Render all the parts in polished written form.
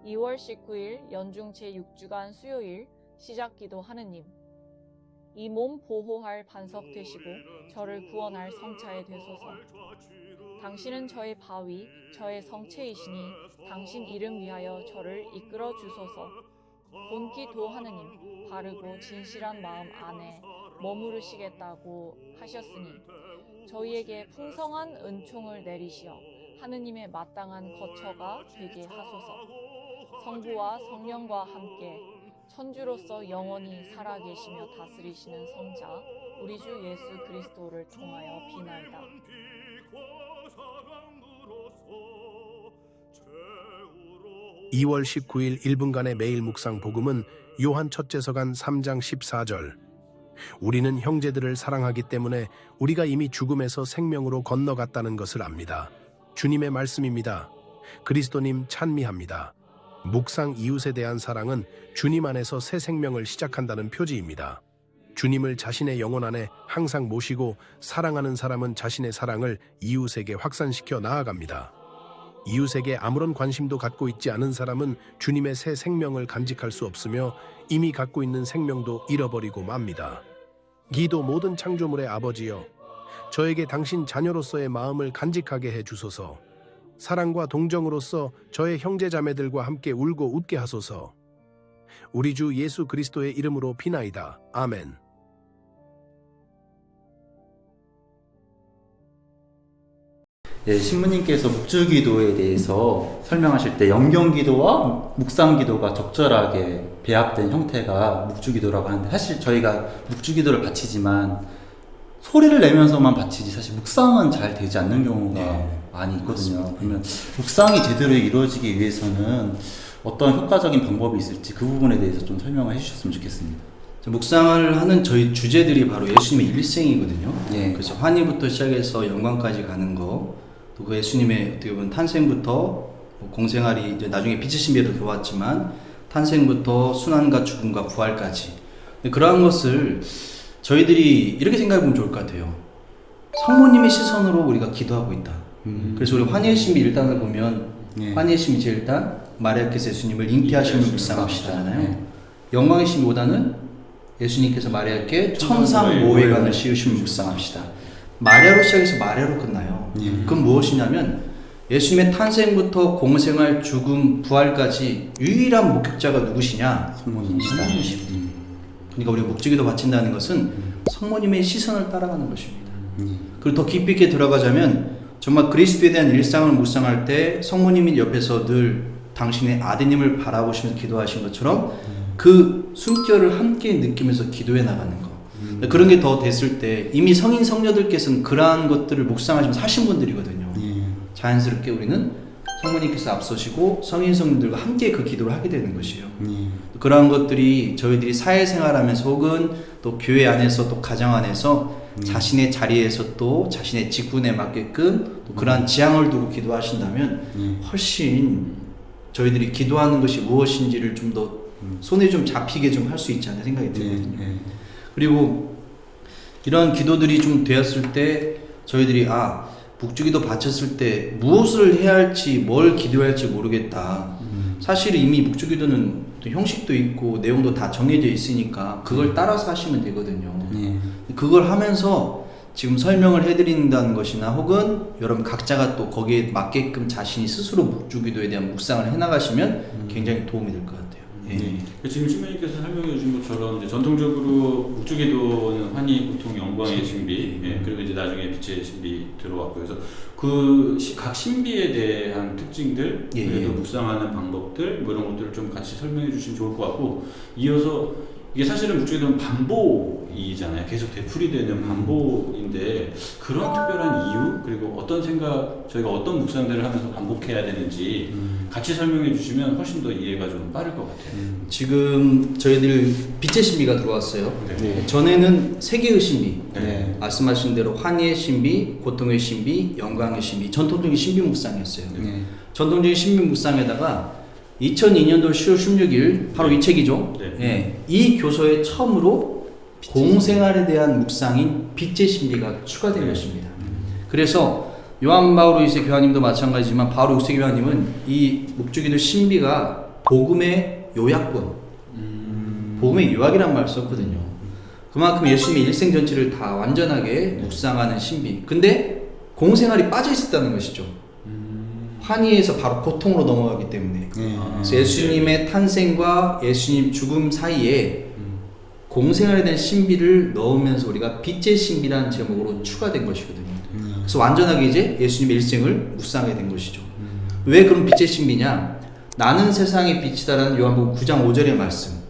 2월 19일 연중 제6주간 수요일 시작기도 하느님, 이 몸 보호할 반석 되시고 저를 구원할 성차에 되소서. 당신은 저의 바위, 저의 성체이시니 당신 이름 위하여 저를 이끌어 주소서. 본기도 하느님, 바르고 진실한 마음 안에 머무르시겠다고 하셨으니 저희에게 풍성한 은총을 내리시어 하느님의 마땅한 거처가 되게 하소서. 성부와 성령과 함께 천주로서 영원히 살아계시며 다스리시는 성자 우리 주 예수 그리스도를 통하여 비나이다. 2월 19일 1분간의 매일 묵상 복음은 요한 첫째서간 3장 14절. 우리는 형제들을 사랑하기 때문에 우리가 이미 죽음에서 생명으로 건너갔다는 것을 압니다. 주님의 말씀입니다. 그리스도님 찬미합니다. 묵상 이웃에 대한 사랑은 주님 안에서 새 생명을 시작한다는 표지입니다. 주님을 자신의 영혼 안에 항상 모시고 사랑하는 사람은 자신의 사랑을 이웃에게 확산시켜 나아갑니다. 이웃에게 아무런 관심도 갖고 있지 않은 사람은 주님의 새 생명을 간직할 수 없으며 이미 갖고 있는 생명도 잃어버리고 맙니다. 기도 모든 창조물의 아버지여, 저에게 당신 자녀로서의 마음을 간직하게 해 주소서. 사랑과 동정으로서 저의 형제자매들과 함께 울고 웃게 하소서. 우리 주 예수 그리스도의 이름으로 비나이다. 아멘. 네, 신부님께서 묵주기도에 대해서 설명하실 때 영경기도와 묵상기도가 적절하게 배합된 형태가 묵주기도라고 하는데, 사실 저희가 묵주기도를 바치지만 소리를 내면서만 바치지 사실 묵상은 잘 되지 않는 경우가 많이 있거든요. 그러면 묵상이 제대로 이루어지기 위해서는 어떤 효과적인 방법이 있을지 그 부분에 대해서 좀 설명을 해주셨으면 좋겠습니다. 묵상을 하는 저희 주제들이 바로 예수님의 일생이거든요. 예. 그래서 환희부터 시작해서 영광까지 가는 거, 또 그 예수님의 어떻게 보면 탄생부터 공생활이 이제 나중에 빛의 신비로 들어왔지만 탄생부터 순환과 죽음과 부활까지, 그러한 것을 저희들이 이렇게 생각해 보면 좋을 것 같아요. 성모님의 시선으로 우리가 기도하고 있다. 그래서 우리 환희의 신비 1단을 보면 환희의 신비 제1단 마리아께서 예수님을 잉태하심을 묵상합시다잖아요. 영광의 신비 5단은 예수님께서 마리아께 천상 모회관을 씌우심을 묵상합시다. 마리아로 시작해서 마리아로 끝나요. 그건 무엇이냐면 예수님의 탄생부터 공생활, 죽음, 부활까지 유일한 목격자가 누구시냐? 성모님이시다. 그러니까 우리가 묵주기도 바친다는 것은 성모님의 시선을 따라가는 것입니다. 그리고 더 깊이 있게 들어가자면 정말 그리스도에 대한 일상을 묵상할 때 성모님이 옆에서 늘 당신의 아드님을 바라보시면서 기도하신 것처럼 그 숨결을 함께 느끼면서 기도해 나가는 것. 그런 게 더 됐을 때 이미 성인 성녀들께서는 그러한 것들을 묵상하시면서 하신 분들이거든요. 자연스럽게 우리는 성모님께서 앞서시고 성인 성녀들과 함께 그 기도를 하게 되는 것이에요. 그러한 것들이 저희들이 사회생활하면서 혹은 또 교회 안에서 또 가정 안에서 자신의 자리에서 또 자신의 직분에 맞게끔 또 그러한 지향을 두고 기도하신다면 훨씬 저희들이 기도하는 것이 무엇인지를 좀 더 손에 좀 잡히게 좀 할 수 있지 않나 생각이 들거든요. 그리고 이런 기도들이 좀 되었을 때 저희들이 묵주기도 바쳤을 때 무엇을 해야 할지 뭘 기도해야 할지 모르겠다. 사실 이미 묵주기도는 형식도 있고 내용도 다 정해져 있으니까 그걸 따라서 하시면 되거든요. 그걸 하면서 지금 설명을 해드린다는 것이나 혹은 여러분 각자가 또 거기에 맞게끔 자신이 스스로 묵주기도에 대한 묵상을 해나가시면 굉장히 도움이 될 것 같아요. 지금 신부님께서 설명해 주신 것처럼 이제 전통적으로 묵주기도는 환희, 고통, 영광의 신비, 그리고 이제 나중에 빛의 신비 들어왔고, 그래서 그 각 신비에 대한 특징들, 그리고 묵상하는 방법들, 뭐 이런 것들을 좀 같이 설명해 주시면 좋을 것 같고, 이어서 이게 사실은 묵주기도는 반복이잖아요. 계속 되풀이되는 반복인데 그런 특별한 이유, 그리고 어떤 생각, 저희가 어떤 묵상들을 하면서 반복해야 되는지 같이 설명해 주시면 훨씬 더 이해가 좀 빠를 것 같아요. 지금 저희들 빛의 신비가 들어왔어요. 전에는 세 개의 신비, 말씀하신 대로 환희의 신비, 고통의 신비, 영광의 신비, 전통적인 신비 묵상이었어요. 전통적인 신비 묵상에다가 2002년도 10월 16일 바로 이 책이죠. 이 교서에 처음으로 공생활에 대한 묵상인 빛의 신비가 추가된 것입니다. 그래서 요한 바오로 2세 교황님도 마찬가지지만 바오로 6세 교황님은 이 묵주기도 신비가 복음의 요약본, 복음의 요약이란 말을 썼거든요. 그만큼 예수님의 일생 전체를 다 완전하게 묵상하는 신비. 근데 공생활이 빠져 있었다는 것이죠. 환희에서 바로 고통으로 넘어가기 때문에. 그래서 예수님의 탄생과 예수님 죽음 사이에 공생활에 대한 신비를 넣으면서 우리가 빛의 신비라는 제목으로 추가된 것이거든요. 그래서 완전하게 이제 예수님의 일생을 묵상하게 된 것이죠. 왜 그런 빛의 신비냐? 나는 세상의 빛이다라는 요한복음 9장 5절의 말씀.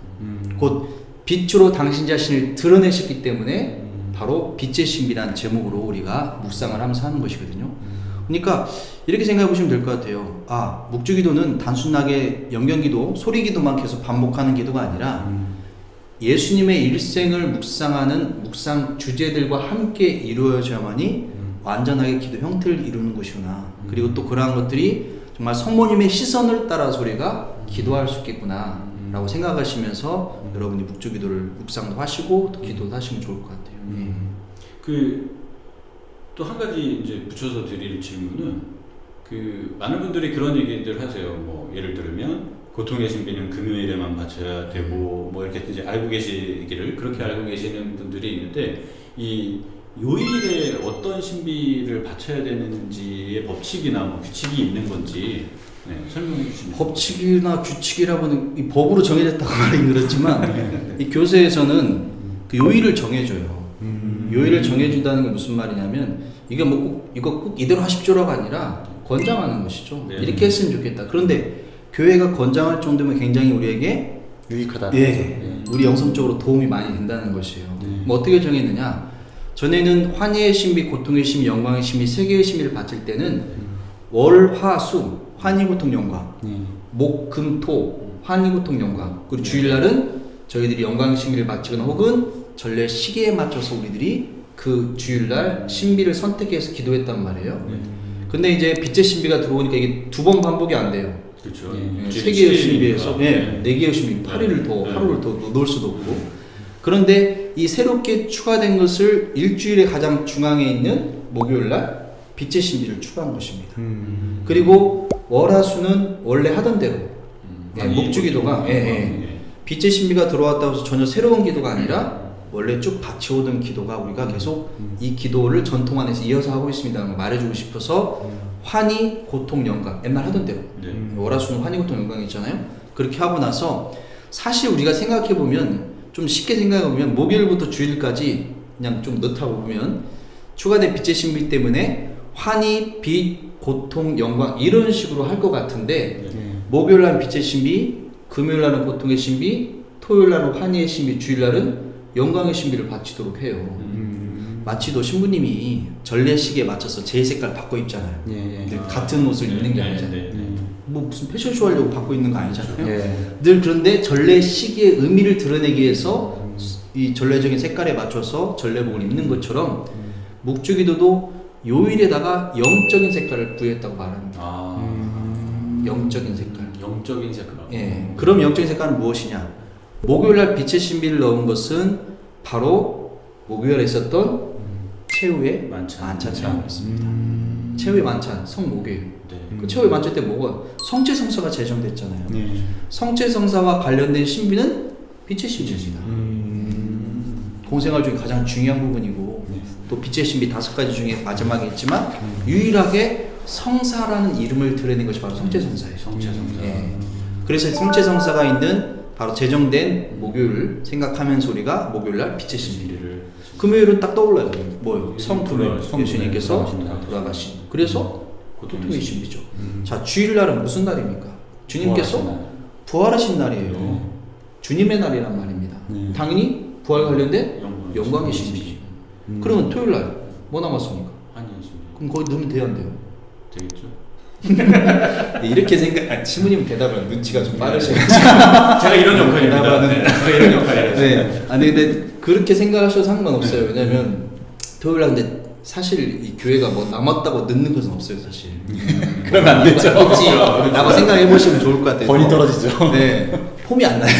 곧 빛으로 당신 자신을 드러내셨기 때문에 바로 빛의 신비라는 제목으로 우리가 묵상을 하면서 하는 것이거든요. 그러니까 이렇게 생각해 보시면 될 것 같아요. 아, 묵주기도는 단순하게 영경기도, 소리기도만 계속 반복하는 기도가 아니라 예수님의 일생을 묵상하는 묵상 주제들과 함께 이루어져야만이 완전하게 기도 형태를 이루는 것이구나. 그리고 또 그러한 것들이 정말 성모님의 시선을 따라서 우리가 기도할 수 있겠구나 라고 생각하시면서 여러분이 묵주기도를 묵상도 하시고 또 기도도 하시면 좋을 것 같아요. 또 한 가지 이제 붙여서 드릴 질문은 많은 분들이 그런 얘기들 하세요. 뭐 예를 들면 고통의 신비는 금요일에만 바쳐야 되고 뭐 이렇게 이제 알고 계시기를 그렇게 알고 계시는 분들이 있는데 이 요일에 어떤 신비를 바쳐야 되는지의 법칙이나 뭐 규칙이 있는 건지 설명해 주시면. 법칙이나 규칙이라고는 이 법으로 정해졌다고 말하긴 그렇지만 이 교세에서는 그 요일을 정해줘요. 요일을 정해준다는 게 무슨 말이냐면 이게 뭐 이거 꼭 이대로 하십시오라고 아니라 권장하는 것이죠. 네. 이렇게 했으면 좋겠다. 그런데 교회가 권장할 정도면 굉장히 우리에게 유익하다. 우리 영성적으로 도움이 많이 된다는 것이에요. 뭐 어떻게 정했느냐? 전에는 환희의 신비, 고통의 신비, 영광의 신비 세 개의 신비를 바칠 때는 월, 화, 수 환희, 고통, 영광, 목, 금, 토 환희, 고통, 영광. 그리고 주일날은 저희들이 영광의 신비를 바치거나 혹은 전래 시계에 맞춰서 우리들이 그 주일날 신비를 선택해서 기도했단 말이에요. 근데 이제 빛의 신비가 들어오니까 이게 두 번 반복이 안 돼요. 그렇죠. 세 개의 신비에서 네 개의 신비, 8일을 더 하루를 더 넣을 수도 없고. 그런데 이 새롭게 추가된 것을 일주일의 가장 중앙에 있는 목요일날 빛의 신비를 추가한 것입니다. 그리고 월화수는 원래 하던 대로 목주기도가 빛의 신비가 들어왔다고 해서 전혀 새로운 기도가 아니라 원래 쭉 바치오던 기도가 우리가 계속 이 기도를 전통 안에서 이어서 하고 있습니다. 말해주고 싶어서 환희, 고통, 영광 옛날 하던 대로 월화수는 환희, 고통, 영광이 있잖아요. 그렇게 하고 나서 사실 우리가 생각해보면 좀 쉽게 생각해보면 목요일부터 주일까지 그냥 좀 넣다고 보면 추가된 빛의 신비 때문에 환희, 빛, 고통, 영광 이런 식으로 할 것 같은데 목요일날은 빛의 신비, 금요일날은 고통의 신비, 토요일날은 환희의 신비, 주일날은 영광의 신비를 바치도록 해요. 마치도 신부님이 전례식에 맞춰서 제 색깔 바꿔 입잖아요. 같은 옷을 입는 게 아니잖아요. 뭐 무슨 패션쇼 하려고 바꿔 입는 거 아니잖아요. 늘 그런데 전례식의 의미를 드러내기 위해서 이 전례적인 색깔에 맞춰서 전례복을 입는 것처럼 묵주기도도 요일에다가 영적인 색깔을 부여했다고 말합니다. 영적인 색깔. 영적인 색깔. 그럼 영적인 색깔은 무엇이냐? 목요일날 빛의 신비를 넣은 것은 바로 목요일에 있었던 최후의 만찬이라고 했습니다. 최후의 만찬, 성목요일. 그 최후의 만찬 때 뭐가? 성체성사가 제정됐잖아요. 성체성사와 관련된 신비는 빛의 신비입니다. 공생활 중에 가장 중요한 부분이고 또 빛의 신비 5가지 중에 마지막에 있지만 유일하게 성사라는 이름을 드러낸 것이 바로 성체성사예요. 성체성사. 그래서 성체성사가 있는 바로 제정된 목요일을 생각하면서 우리가 목요일날 빛의 신비를 금요일은 딱 떠올라요. 뭐요? 성금요. 예수님께서 돌아가신. 그래서 고통의 신비죠. 자, 주일날은 무슨 날입니까? 주님께서 부활하신 날이에요. 주님의 날이란 말입니다. 당연히 부활 관련된 영광의 신비죠. 그러면 토요일날 뭐 남았습니까? 그럼 거기 넣으면 돼야 안 돼요? 되겠죠. 이렇게 신부님 대답을 눈치가 좀 빠르셔가지고 제가 이런 역할입니다. 제가 이런 역할이에요. 아니 근데 그렇게 생각하셔도 상관없어요. 왜냐면 토요일날 근데 사실 이 교회가 뭐 남았다고 넣는 것은 없어요, 사실. 그러면 안 되죠. 라고 생각해 보시면 좋을 것 같아요. 번이 떨어지죠. 폼이 안 나요.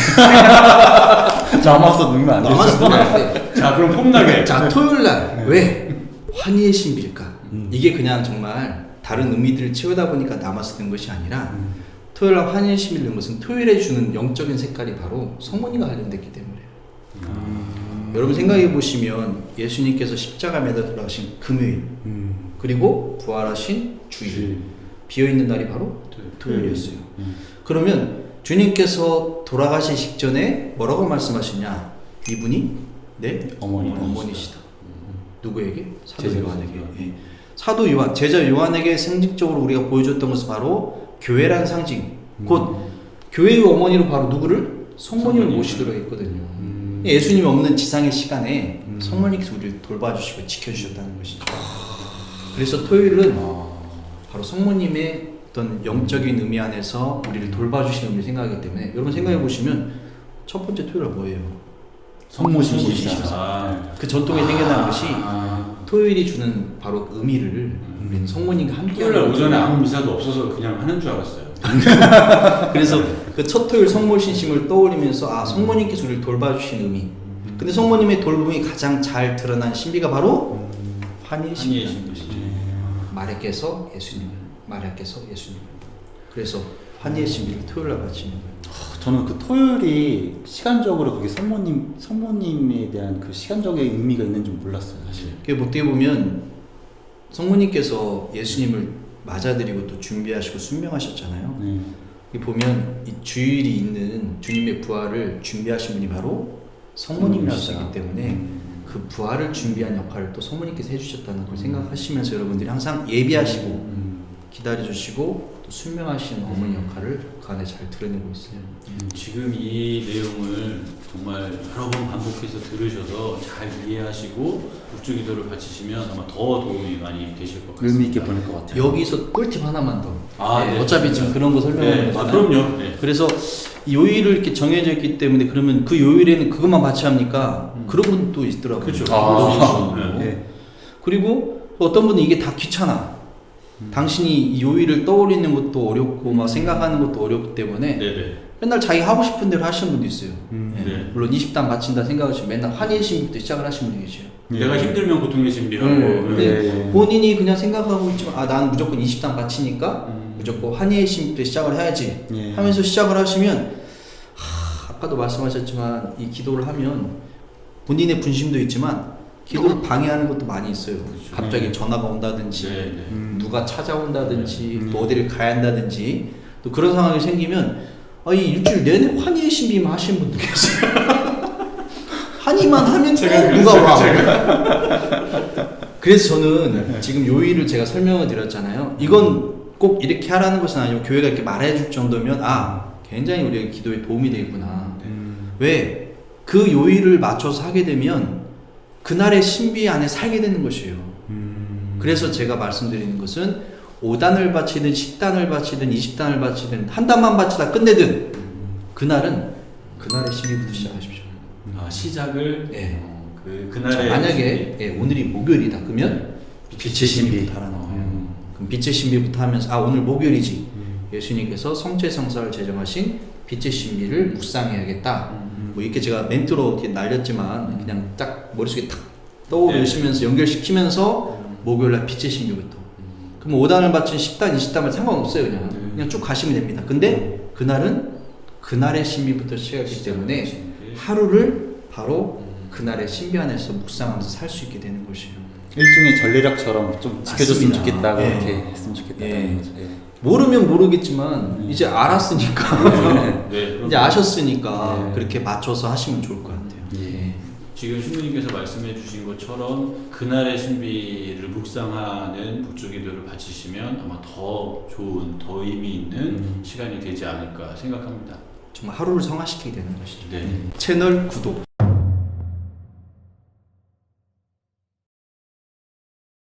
남아서 넣으면 안 되죠. 남아서 넣으면 안 돼. 자, 그럼 폼나게. 자, 토요일날 왜 환희의 신비일까? 이게 그냥 정말 다른 의미들을 채우다 보니까 남아서 든 것이 아니라 토요일날 환희의 신비를 넣은 것은 토요일에 주는 영적인 색깔이 바로 성모님과 관련됐기 때문에. 여러분 생각해 보시면 예수님께서 십자가 매달 돌아가신 금요일 그리고 부활하신 주일 비어있는 날이 바로 토요일이었어요. 그러면 주님께서 돌아가신 직전에 뭐라고 말씀하시냐? 이분이 내 어머니시다. 누구에게? 사도 제자 요한에게. 요한. 예. 사도 요한, 제자 요한에게 상징적으로 우리가 보여줬던 것은 바로 교회란 상징. 곧 교회의 어머니로 바로 누구를? 성모님을 모시도록 했거든요. 예수님이 없는 지상의 시간에 성모님께서 우리를 돌봐주시고 지켜주셨다는 것이죠. 그래서 토요일은 바로 성모님의 어떤 영적인 의미 안에서 우리를 돌봐주시는 의미를 생각하기 때문에 여러분 생각해 보시면 첫 번째 토요일 뭐예요? 성모신 아, 그 전통이 생겨나는 것이 토요일이 주는 바로 의미를 우리는 성모님과 함께 토요일 날 하는 오전에 거죠. 아무 미사도 없어서 그냥 하는 줄 알았어요. 그래서 그 첫 토요일 성모신심을 떠올리면서 아 성모님께서 우리를 돌봐주신 의미. 근데 성모님의 돌봄이 가장 잘 드러난 신비가 바로 환희의 한이의 신비입니다. 신비시지. 마리아께서 예수님을, 마리아께서 예수님을. 그래서 환희의 신비를 토요일날 바치는 거예요. 저는 그 토요일이 시간적으로 그게 성모님에 대한 그 시간적인 의미가 있는 줄 몰랐어요, 사실. 그게 어떻게 보면 성모님께서 예수님을 맞아들이고 또 준비하시고 순명하셨잖아요. 네. 여기 보면 이 주일이 있는 주님의 부활을 준비하신 분이 바로 성모님이시기 때문에 그 부활을 준비한 역할을 또 성모님께서 해주셨다는 걸 생각하시면서 여러분들이 항상 예비하시고 기다려주시고 또 순명하시는 어머니 역할을 그 안에 잘 드러내고 있어요. 지금 이 내용을 정말 여러 번 반복해서 들으셔서 잘 이해하시고 묵주기도를 바치시면 아마 더 도움이 많이 되실 것 같습니다. 의미 있게 보낼 것 같아요. 여기서 꿀팁 하나만 더. 네. 어차피 지금 그런 거 설명하는 네. 거잖아요. 그럼요. 네. 그래서 이 요일을 이렇게 정해져 있기 때문에 그러면 그 요일에는 그것만 바치합니까? 그런 분도 있더라고요. 그렇죠. 네. 그리고 어떤 분은 이게 다 귀찮아. 당신이 이 요일을 떠올리는 것도 어렵고 막 생각하는 것도 어렵기 때문에 네네. 맨날 자기 하고 싶은 대로 하시는 분도 있어요. 예. 네. 물론 20단 바친다 생각하시면 맨날 환희의 신부터 시작을 하시는 분이 계세요. 내가 힘들면 고통의 신비하고. 근데 본인이 그냥 생각하고 있지만 아 나는 무조건 20단 바치니까 무조건 환희의 신부터 시작을 해야지 예. 하면서 시작을 하시면 아까도 말씀하셨지만 이 기도를 하면 본인의 분심도 있지만 기도를 방해하는 것도 많이 있어요. 갑자기 전화가 온다든지 네, 네. 누가 찾아온다든지 또 어디를 가야 한다든지 또 그런 상황이 생기면 이 일주일 내내 환희의 신비만 하시는 분도 계세요. 환희만 하면 또 누가 와. 그래서 저는 지금 요일을 제가 설명을 드렸잖아요. 이건 꼭 이렇게 하라는 것은 아니고 교회가 이렇게 말해줄 정도면 굉장히 우리의 기도에 도움이 되겠구나. 왜? 그 요일을 맞춰서 하게 되면 그날의 신비 안에 살게 되는 것이에요. 그래서 제가 말씀드리는 것은 5단을 바치든 10단을 바치든 20단을 바치든 한 단만 바치다 끝내든 그날은 그날의 신비부터 시작하십시오. 시작을 네. 그날의 만약에 오늘이 목요일이다 그러면 빛의 신비부터 하라는 거예요. 그럼 빛의 신비부터 하면서 오늘 목요일이지. 예수님께서 성체성사를 제정하신 빛의 신비를 묵상해야겠다. 뭐 이렇게 제가 멘트로 이렇게 날렸지만 그냥 딱 머릿속에 탁 떠오르시면서 연결시키면서 목요일날 빛의 신비부터. 그럼 5단을 바친 10단, 20단은 상관없어요. 그냥 쭉 가시면 됩니다. 근데 그날은 그날의 신비부터 시작하기 때문에 하루를 바로 그날의 신비 안에서 묵상하면서 살 수 있게 되는 것이에요. 일종의 전례력처럼 좀 지켜줬으면 맞습니다. 좋겠다고 예. 이렇게 했으면 좋겠다는 예. 거죠. 예. 모르면 모르겠지만 이제 알았으니까 네, 이제 아셨으니까 네. 그렇게 맞춰서 하시면 좋을 것 같아요. 예. 지금 신부님께서 말씀해 주신 것처럼 그날의 신비를 묵상하는 묵주기도를 바치시면 아마 더 좋은, 더 의미 있는 시간이 되지 않을까 생각합니다. 정말 하루를 성화시키게 되는 것이죠. 네. 채널 구독